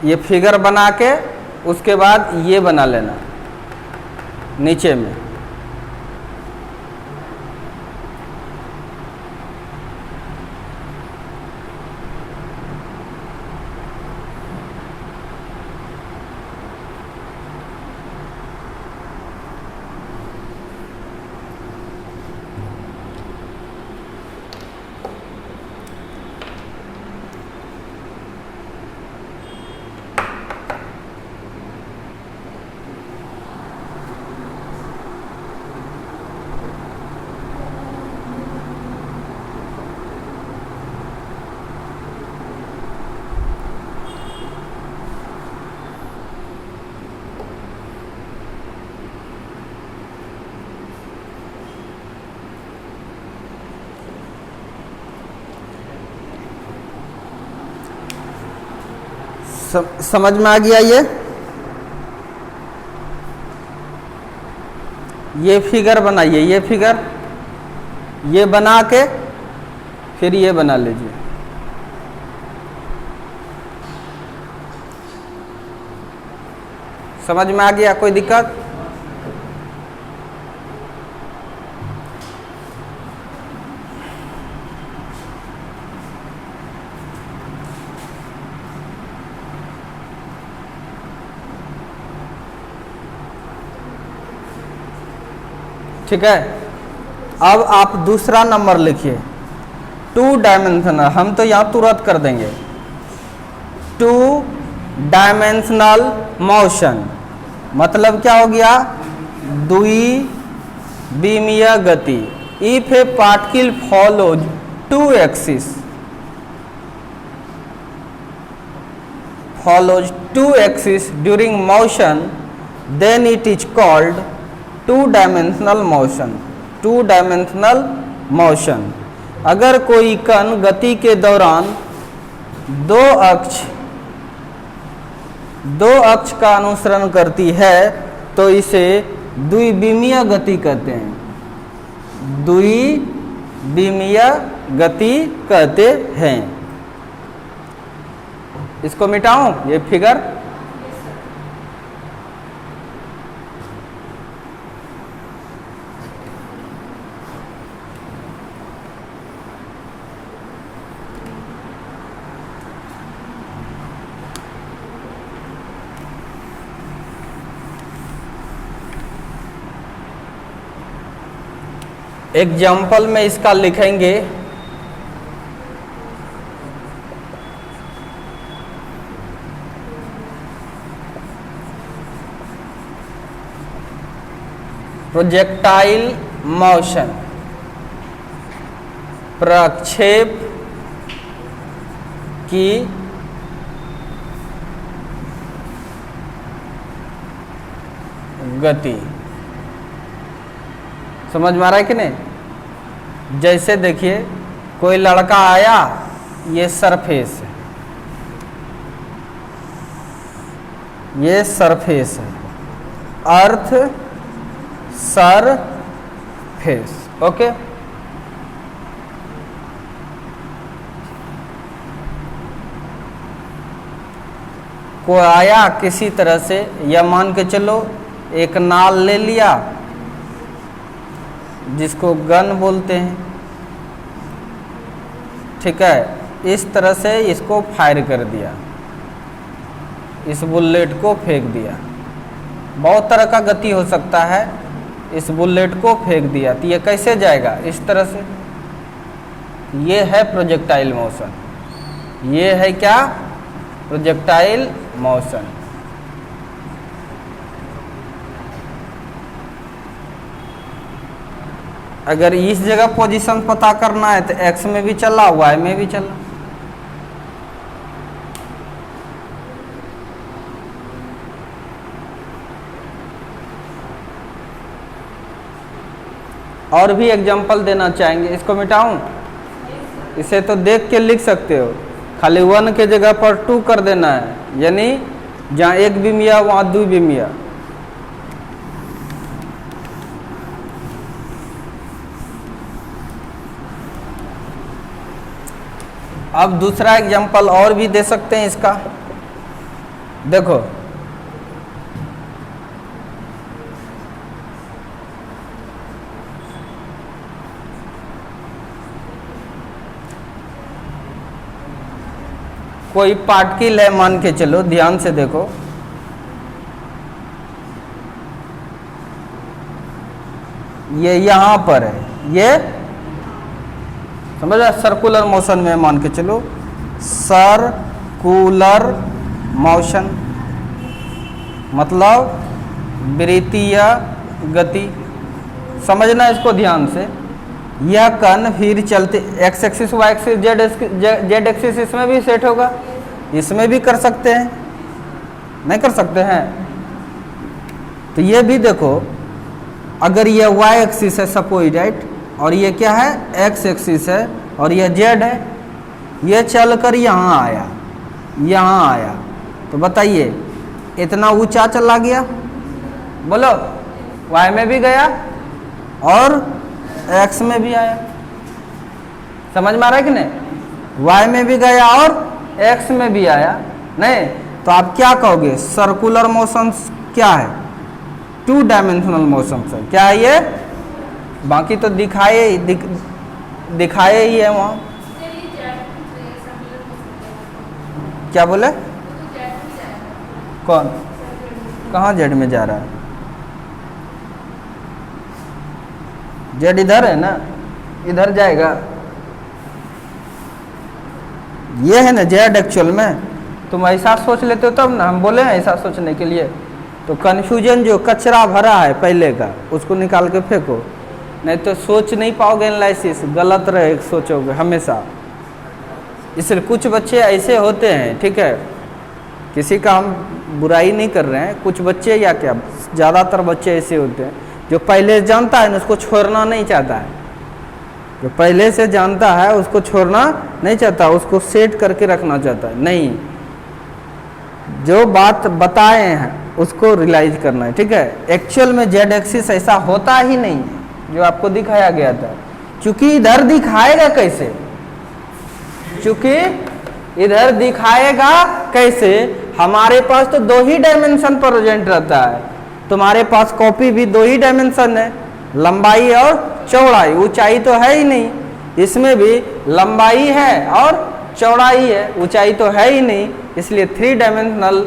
ये फिगर बना के उसके बाद ये बना लेना नीचे में। समझ में आ गया? ये फिगर बनाइए, ये फिगर ये बना के फिर ये बना लीजिए। समझ में आ गया? कोई दिक्कत? ठीक है। अब आप दूसरा नंबर लिखिए, 2 डायमेंशनल। हम तो यहाँ तुरंत कर देंगे। 2 डायमेंशनल मोशन मतलब क्या हो गया? द्विविमीय गति। If a particle follows 2 axis during motion, then it is called 2 dimensional motion. 2 dimensional motion. अगर कोई कण गति के दौरान दो अक्ष का अनुसरण करती है तो इसे द्विविमीय गति कहते हैं। द्विविमीय गति कहते हैं। इसको मिटाऊं ये फिगर? एग्जाम्पल में इसका लिखेंगे प्रोजेक्टाइल मोशन, प्रक्षेप की गति। समझ में आ रहा है कि नहीं? जैसे देखिए कोई लड़का आया, ये सरफेस है, ये सरफेस है, अर्थ सरफेस, ओके। कोई आया किसी तरह से, या मान के चलो एक नाल ले लिया जिसको गन बोलते हैं, ठीक है, इस तरह से इसको फायर कर दिया, इस बुलेट को फेंक दिया। बहुत तरह का गति हो सकता है, इस बुलेट को फेंक दिया तो ये कैसे जाएगा? इस तरह से। ये है प्रोजेक्टाइल मोशन, ये है क्या? Projectile motion. अगर इस जगह पोजीशन पता करना है तो एक्स में भी चला, वाई में भी चला। और भी एग्जांपल देना चाहेंगे, इसको मिटाऊं? इसे तो देख के लिख सकते हो, खाली 1 के जगह पर 2 कर देना है, यानी जहाँ 1 भी मिया वहाँ 2 भी मिया। अब दूसरा एग्जांपल और भी दे सकते हैं इसका। देखो कोई पार्टिकल है, मान के चलो, ध्यान से देखो, ये यहां पर है, ये समझ रहे? सर्कुलर मोशन में मान के चलो, सर्कुलर मोशन मतलब वृत्तीय गति। समझना इसको ध्यान से। यह कण फिर चलते X axis, Y axis, Z axis, इसमें भी सेट होगा, इसमें भी कर सकते हैं, नहीं कर सकते हैं? तो ये भी देखो, अगर ये वाई एक्सिस है सपोज, राइट, और ये क्या है? एक्स एक्सिस है, और ये जेड है, ये चलकर यहाँ आया, यहाँ आया, तो बताइए इतना ऊंचा चला गया, बोलो, वाई में भी गया और एक्स में भी आया। समझ में आ रहा है कि नहीं? वाई में भी गया और एक्स में भी आया, नहीं? तो आप क्या कहोगे? सर्कुलर मोशन क्या है? 2 डायमेंशनल मोशन है। क्या है ये? बाकी तो दिखाए ही है वहाँ। क्या बोले? कौन? कहाँ जेड में जा रहा है? जेड इधर है ना, इधर जाएगा, ये है ना जेड एक्चुअल में। तुम ऐसा सोच लेते हो तब ना हम बोले हैं ऐसा सोचने के लिए। तो कन्फ्यूजन जो कचरा भरा है पहले का, उसको निकाल के फेंको, नहीं तो सोच नहीं पाओगे, एनालिसिस गलत रहे सोचोगे हमेशा। इसलिए कुछ बच्चे ऐसे होते हैं, ठीक है, किसी का हम बुराई नहीं कर रहे हैं, कुछ बच्चे या क्या ज़्यादातर बच्चे ऐसे होते हैं जो पहले जानता है ना उसको छोड़ना नहीं चाहता है, जो पहले से जानता है उसको छोड़ना नहीं चाहता, उसको सेट करके रखना चाहता है। नहीं, जो बात बताए हैं उसको रियलाइज करना है, ठीक है। एक्चुअल में जेड एक्सिस ऐसा होता ही नहीं जो आपको दिखाया गया था, क्योंकि इधर दिखाएगा कैसे? क्योंकि इधर दिखाएगा कैसे? हमारे पास तो 2 ही डायमेंशन पर प्रेजेंट रहता है, तुम्हारे पास कॉपी भी 2 ही डायमेंशन है, लंबाई और चौड़ाई, ऊंचाई तो है ही नहीं। इसमें भी लंबाई है और चौड़ाई है, ऊंचाई तो है ही नहीं, इसलिए 3 डायमेंशनल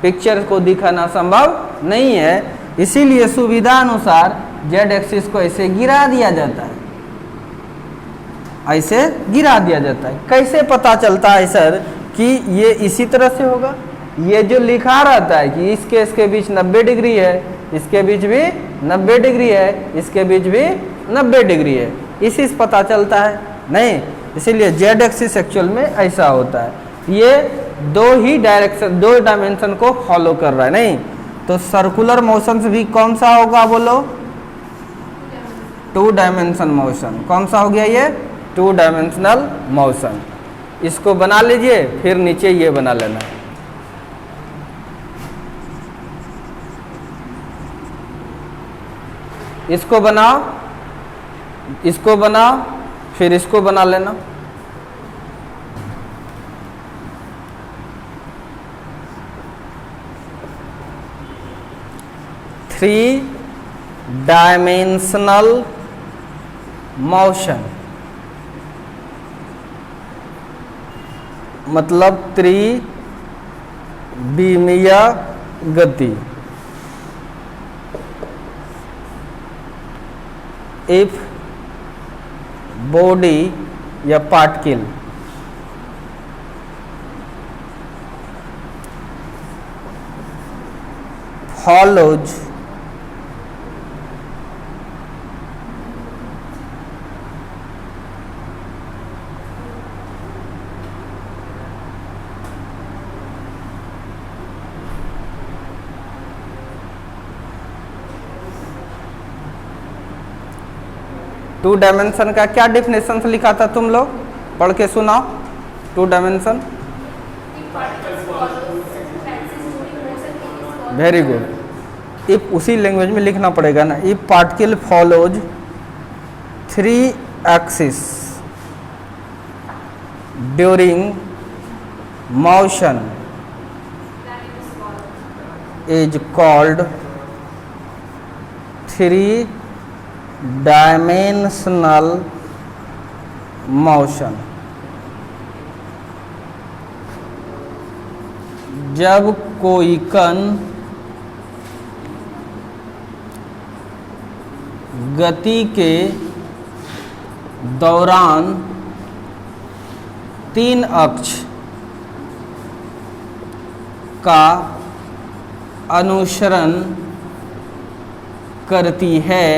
पिक्चर को दिखाना संभव नहीं है। इसीलिए सुविधा अनुसार जेड एक्सिस को ऐसे गिरा दिया जाता है, ऐसे गिरा दिया जाता है। कैसे पता चलता है सर कि ये इसी तरह से होगा? ये जो लिखा रहता है कि इस केस के बीच 90 डिग्री है, इसके बीच भी 90 डिग्री है, इसके बीच भी 90 डिग्री है, इसी से पता चलता है नहीं। इसीलिए जेड एक्सिस एक्चुअल में ऐसा होता है, ये दो ही डायरेक्शन, दो डायमेंशन को फॉलो कर रहा है नहीं। तो सर्कुलर मोशन भी कौन सा होगा बोलो? 2 डायमेंशन मोशन। कौन सा हो गया ये? 2 डायमेंशनल मोशन। इसको बना लीजिए, फिर नीचे ये बना लेना। इसको बनाओ, इसको बनाओ, फिर इसको बना लेना। थ्री डायमेंशनल मोशन मतलब त्रिविमीय गति। इफ बॉडी या पार्टिकल follows टू डायमेंशन का क्या डिफिनेशन लिखा था तुम लोग? पढ़ के सुनाओ। 2 डायमेंशन। Very good. इफ उसी लैंग्वेज में लिखना पड़ेगा ना। If particle follows 3 axis during motion is called 3 dimensional motion. जब कोई कण गति के दौरान 3 अक्ष का अनुसरण करती है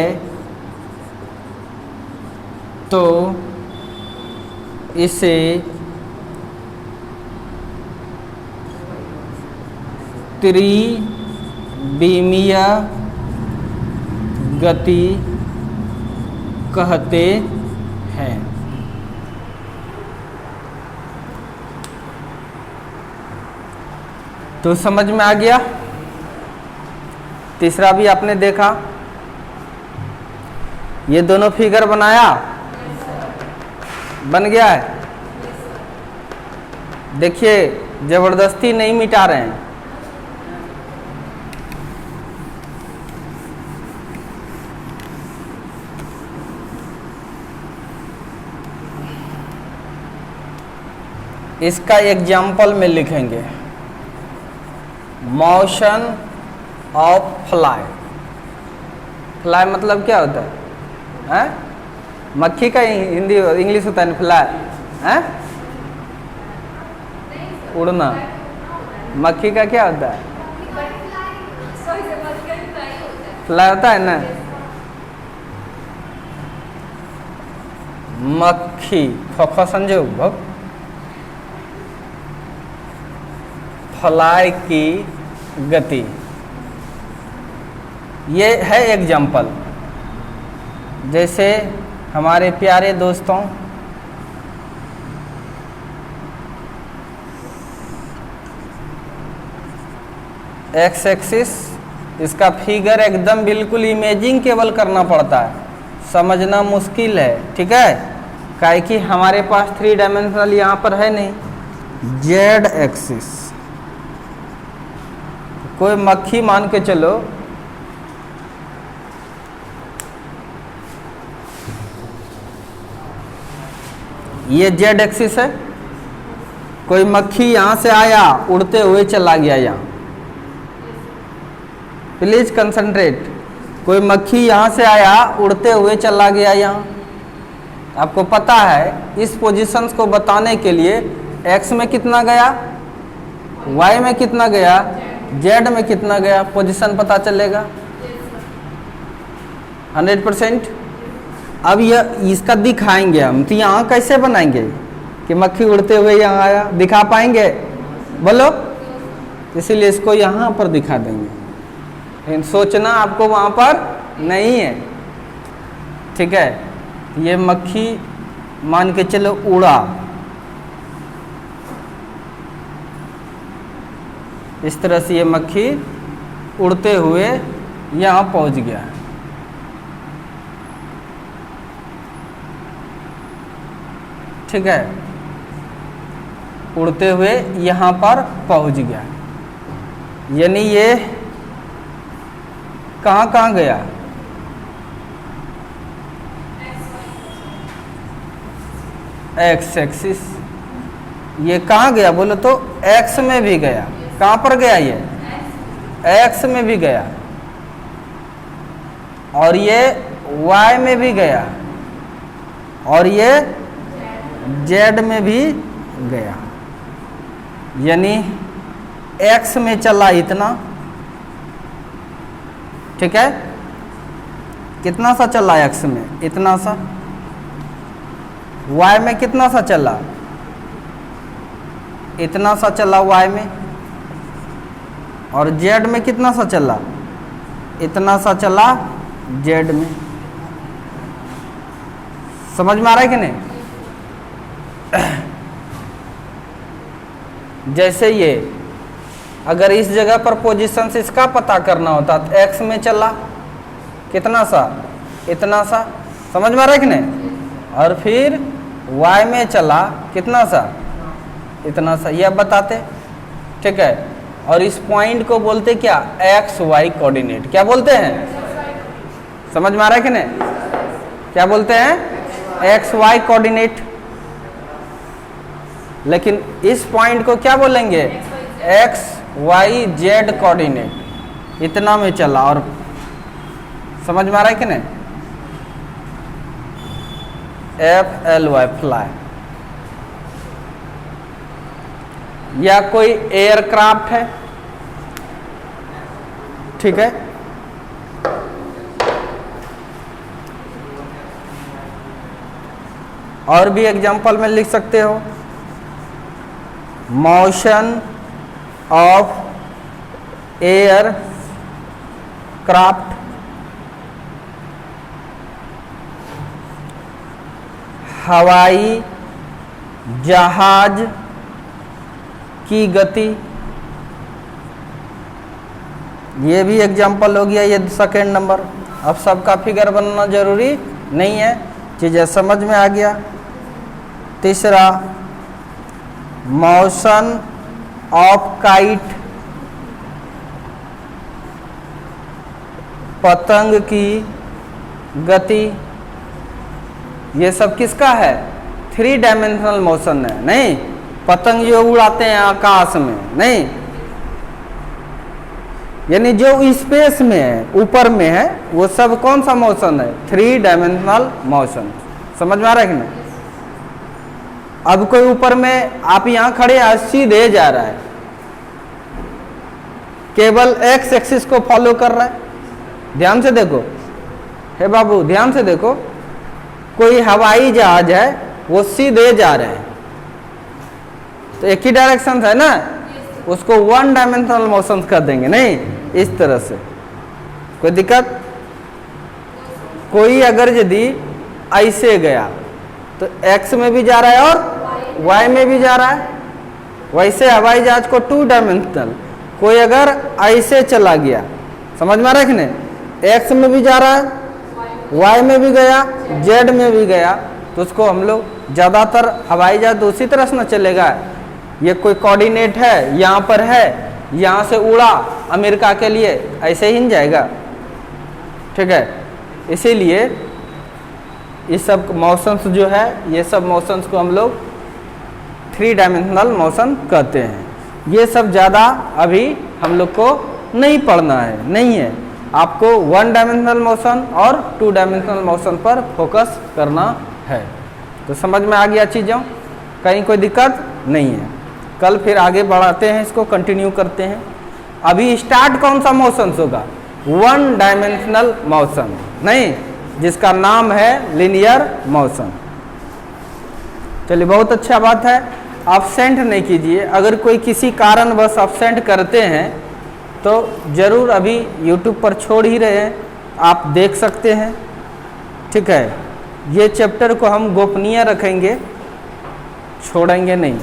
तो इसे त्रिविमीय गति कहते हैं। तो समझ में आ गया? तीसरा भी आपने देखा, ये दोनों फिगर बनाया, बन गया है। देखिए जबरदस्ती नहीं मिटा रहे हैं। इसका एग्जाम्पल में लिखेंगे मोशन ऑफ फ्लाई। फ्लाई मतलब क्या होता है? मक्खी का हिंदी इंग्लिश होता है ना फ्लाई, हैं? उड़ना। मक्खी का क्या होता है? फ्लाई होता है ना। मक्खी ख संजोग भव फ्लाई की गति, ये है एग्जाम्पल। जैसे हमारे प्यारे दोस्तों एक्स एक्सिस, इसका फिगर एकदम बिल्कुल इमेजिंग केवल करना पड़ता है, समझना मुश्किल है। ठीक है, काहे कि हमारे पास 3 डायमेंशनल यहाँ पर है नहीं। जेड एक्सिस कोई मक्खी मान के चलो, ये जेड एक्सिस है। कोई मक्खी यहां से आया, उड़ते हुए चला गया यहाँ। Please concentrate. कोई मक्खी यहाँ से आया, उड़ते हुए चला गया यहाँ। आपको पता है इस पोजीशंस को बताने के लिए एक्स में कितना गया, वाई में कितना गया, जेड में कितना गया, पोजीशन पता चलेगा 100%। अब यह इसका दिखाएंगे हम, तो यहाँ कैसे बनाएंगे कि मक्खी उड़ते हुए यहाँ आया, दिखा पाएंगे? बोलो। इसीलिए इसको यहाँ पर दिखा देंगे, लेकिन सोचना आपको वहाँ पर नहीं है, ठीक है। ये मक्खी मान के चलो उड़ा, इस तरह से ये मक्खी उड़ते हुए यहाँ पहुँच गया, ठीक है। उड़ते हुए यहाँ पर पहुँच गया, यानी ये कहाँ गया? X axis. ये कहाँ गया बोलो तो? एक्स में भी गया। कहाँ पर गया? ये एक्स में भी गया, और ये वाई में भी गया, और ये जेड में भी गया। यानी एक्स में चला इतना, ठीक है। कितना सा चला एक्स में? इतना सा। वाई में कितना सा चला? इतना सा चला वाई में। और जेड में कितना सा चला? इतना सा चला जेड में। समझ में आ रहा है कि नहीं? जैसे ये अगर इस जगह पर पोजीशन से इसका पता करना होता तो एक्स में चला कितना सा? इतना सा। समझ में आ रहा है कि नहीं? और फिर वाई में चला कितना सा? इतना सा। ये अब बताते, ठीक है। और इस पॉइंट को बोलते क्या? X Y coordinate. क्या बोलते हैं? समझ में आ रहा है कि नहीं? क्या बोलते हैं? X Y coordinate. लेकिन इस पॉइंट को क्या बोलेंगे? X Y Z coordinate. इतना में चला, और समझ में आ रहा है कि नहीं? F L Y fly. या कोई एयरक्राफ्ट है, ठीक है। और भी एग्जांपल में लिख सकते हो, मोशन ऑफ एयर क्राफ्ट, हवाई जहाज की गति। ये भी एग्जाम्पल हो गया, ये सेकेंड नंबर। अब सबका फिगर बनाना जरूरी नहीं है, चीज़ें समझ में आ गया। तीसरा, मोशन ऑफ काइट, पतंग की गति। ये सब किसका है? 3 डायमेंशनल मोशन है। नहीं, पतंग जो उड़ाते हैं आकाश में, नहीं, यानी जो स्पेस में है, ऊपर में है, वो सब कौन सा मोशन है? 3 डायमेंशनल मोशन। समझ में आ रहा है कि नहीं? अब कोई ऊपर में, आप यहाँ खड़े हैं, सीधे जा रहा है, केवल एक्स एक्सिस को फॉलो कर रहा है। ध्यान से देखो, हे बाबू ध्यान से देखो, कोई हवाई जहाज है, वो सीधे जा रहे हैं, तो एक ही डायरेक्शन है ना, उसको 1 डायमेंशनल मोशन कर देंगे। नहीं, इस तरह से कोई दिक्कत? कोई अगर यदि ऐसे गया तो एक्स में भी जा रहा है और वाई में भी जा रहा है। वैसे हवाई जहाज को 2 डायमेंशनल। कोई अगर ऐसे चला गया, समझ में आ रहा है कि नहीं? एक्स में भी जा रहा है, वाई में भी गया, जेड में भी गया, तो उसको हम लोग ज़्यादातर हवाई जहाज उसी तरह से न चलेगा। ये कोई कोऑर्डिनेट है, यहाँ पर है, यहाँ से उड़ा अमेरिका के लिए, ऐसे ही नहीं जाएगा, ठीक है। इसीलिए ये सब मोशंस जो है, ये सब मोशंस को हम लोग 3 डायमेंशनल मोशन कहते हैं। ये सब ज़्यादा अभी हम लोग को नहीं पढ़ना है, नहीं है। आपको 1 डायमेंशनल मोशन और 2 डायमेंशनल मोशन पर फोकस करना है। तो समझ में आ गया चीज़ों, कहीं कोई दिक्कत नहीं है। कल फिर आगे बढ़ाते हैं, इसको कंटिन्यू करते हैं। अभी स्टार्ट कौन सा मोशन होगा? 1 डायमेंशनल मोशन, नहीं, जिसका नाम है लीनियर मोशन। चलिए, बहुत अच्छा बात है। अब्सेंट नहीं कीजिए। अगर कोई किसी कारणवश अब्सेंट करते हैं तो ज़रूर अभी YouTube पर छोड़ ही रहे हैं, आप देख सकते हैं। ठीक है, ये चैप्टर को हम गोपनीय रखेंगे, छोड़ेंगे नहीं।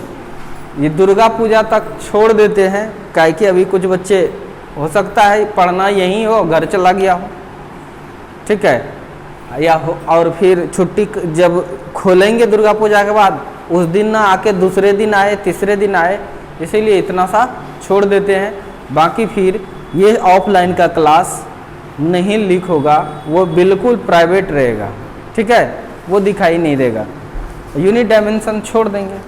ये दुर्गा पूजा तक छोड़ देते हैं, काहे कि अभी कुछ बच्चे हो सकता है पढ़ना यहीं हो, घर चला गया हो। ठीक है, या हो, और फिर छुट्टी जब खोलेंगे दुर्गा पूजा के बाद, उस दिन ना आके दूसरे दिन आए, तीसरे दिन आए, इसीलिए इतना सा छोड़ देते हैं। बाकी फिर ये ऑफलाइन का क्लास नहीं लीक होगा, वो बिल्कुल प्राइवेट रहेगा। ठीक है, वो दिखाई नहीं देगा। यूनिट डायमेंशन छोड़ देंगे।